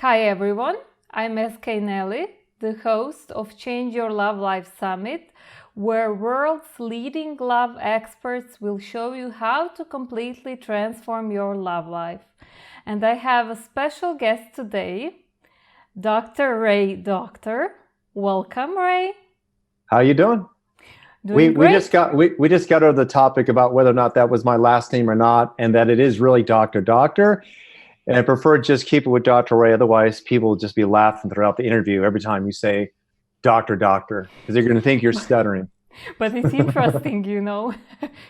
Hi everyone, I'm SK Nelly, the host of Change Your Love Life Summit, where world's leading love experts will show you how to completely transform your love life. And I have a special guest today, Dr. Ray. Doctor, welcome, Ray. How you doing? Doing We great. just got over the topic about whether or not that was my last name or not, and that it is really Doctor. And I prefer just keep it with Dr. Ray. Otherwise, people will just be laughing throughout the interview every time you say Doctor, because they're going to think you're stuttering. But it's interesting, you know.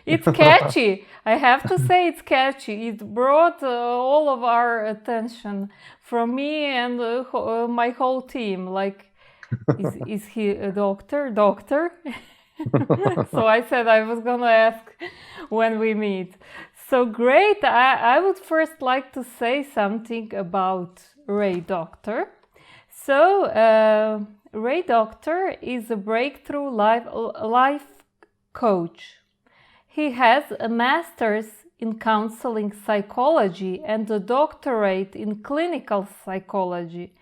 It's catchy. I have to say it's catchy. It brought all of our attention from me and my whole team. Like, is he a doctor? Doctor? So I said I was going to ask when we meet. So great. I would first like to say something about Ray Doctor. So, Ray Doctor is a breakthrough life coach. He has a master's in counseling psychology and a doctorate in clinical psychology.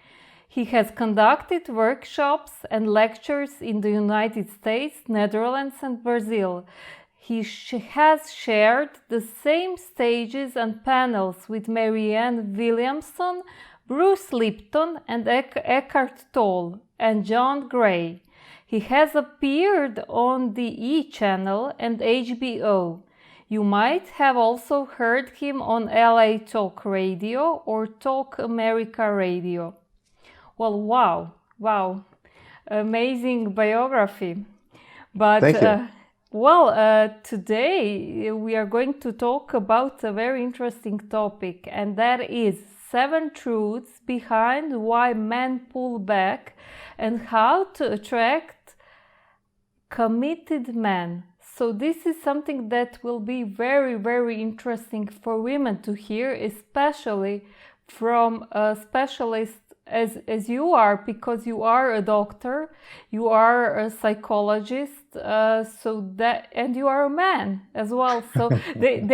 He has conducted workshops and lectures in the United States, Netherlands, and Brazil. He has shared the same stages and panels with Marianne Williamson, Bruce Lipton, and Eckhart Tolle, and John Gray. He has appeared on the E Channel and HBO. You might have also heard him on LA Talk Radio or Talk America Radio. Well, wow, amazing biography. But Thank you. today we are going to talk about a very interesting topic, and that is 7 truths behind why men pull back and how to attract committed men. So this is something that will be very, very interesting for women to hear, especially from a specialist as you are, because you are a doctor, you are a psychologist, and you are a man as well. So women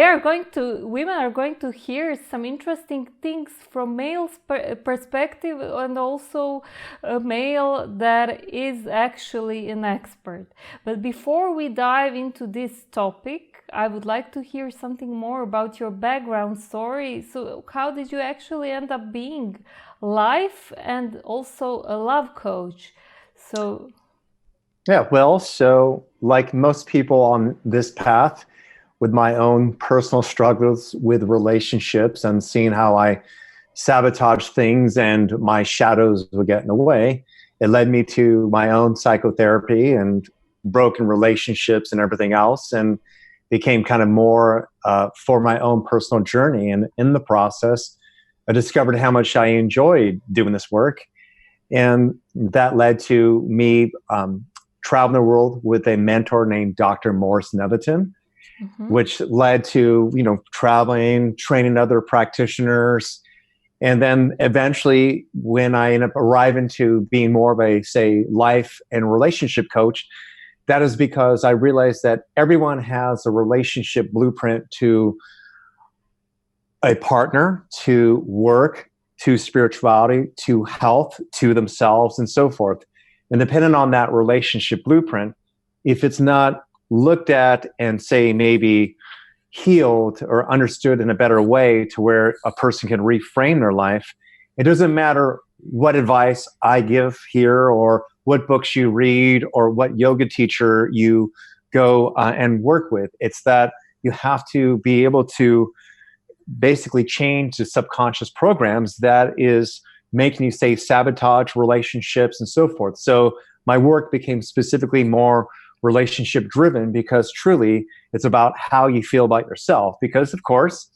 are going to hear some interesting things from male's perspective, and also a male that is actually an expert. But before we dive into this topic, I would like to hear something more about your background story. So how did you actually end up being life and also a love coach? So So like most people on this path, with my own personal struggles with relationships and seeing how I sabotage things and my shadows were getting in the way, it led me to my own psychotherapy and broken relationships and everything else, and became kind of more for my own personal journey. And in the process, I discovered how much I enjoyed doing this work. And that led to me traveling the world with a mentor named Dr. Morris Neviton, which led to, traveling, training other practitioners. And then eventually, when I ended up arriving to being more of a, say, life and relationship coach, that is because I realized that everyone has a relationship blueprint to a partner, to work, to spirituality, to health, to themselves, and so forth. And depending on that relationship blueprint, if it's not looked at and, say, maybe healed or understood in a better way to where a person can reframe their life, it doesn't matter what advice I give here or what books you read or what yoga teacher you go and work with. It's that you have to be able to basically change the subconscious programs that is making you, say, sabotage relationships and so forth. So my work became specifically more relationship driven, because truly it's about how you feel about yourself. Because of course,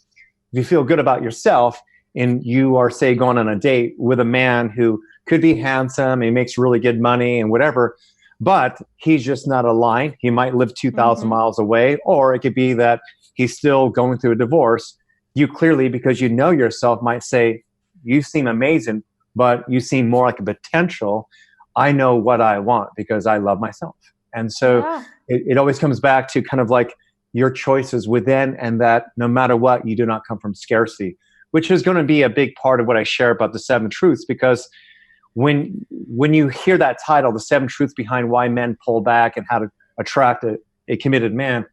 if you feel good about yourself and you are, say, going on a date with a man who could be handsome, he makes really good money and whatever, but he's just not aligned. He might live 2,000 miles away, or it could be that he's still going through a divorce. You clearly, because you know yourself, might say, you seem amazing, but you seem more like a potential. I know what I want because I love myself. And so it always comes back to kind of like your choices within, and that no matter what, you do not come from scarcity. which is going to be a big part of what I share about the 7 truths, because when you hear that title, the 7 truths behind why men pull back and how to attract a committed man,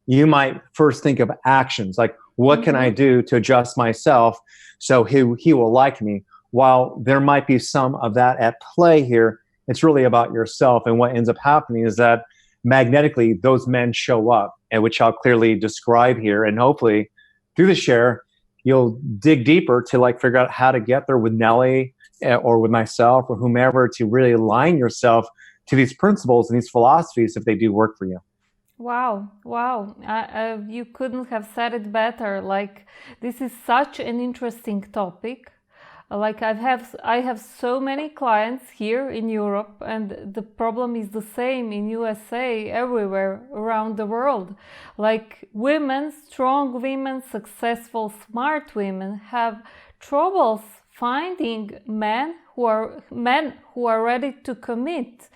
you might first think of actions, like what can I do to adjust myself so he will like me? While there might be some of that at play here, it's really about yourself. And what ends up happening is that magnetically those men show up, and which I'll clearly describe here. And hopefully through the share, you'll dig deeper to like figure out how to get there with Nellie or with myself or whomever, to really align yourself to these principles and these philosophies if they do work for you. Wow, wow. You couldn't have said it better. Like, this is such an interesting topic. Like, I have so many clients here in Europe, and the problem is the same in USA, everywhere around the world. Like, women, strong women, successful, smart women have troubles finding men who are ready to commit.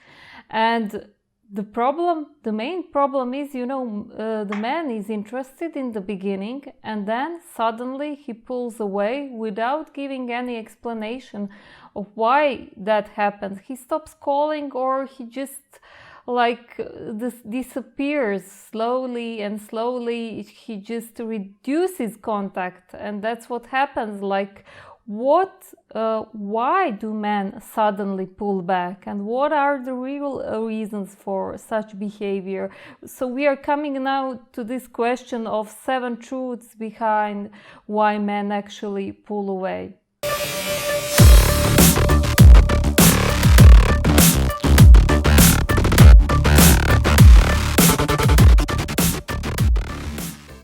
And the main problem is, the man is interested in the beginning, and then suddenly he pulls away without giving any explanation of why that happens. He stops calling, or he just disappears slowly, and slowly he just reduces contact. And that's what happens. Like, why do men suddenly pull back, and what are the real reasons for such behavior? So we are coming now to this question of 7 truths behind why men actually pull away.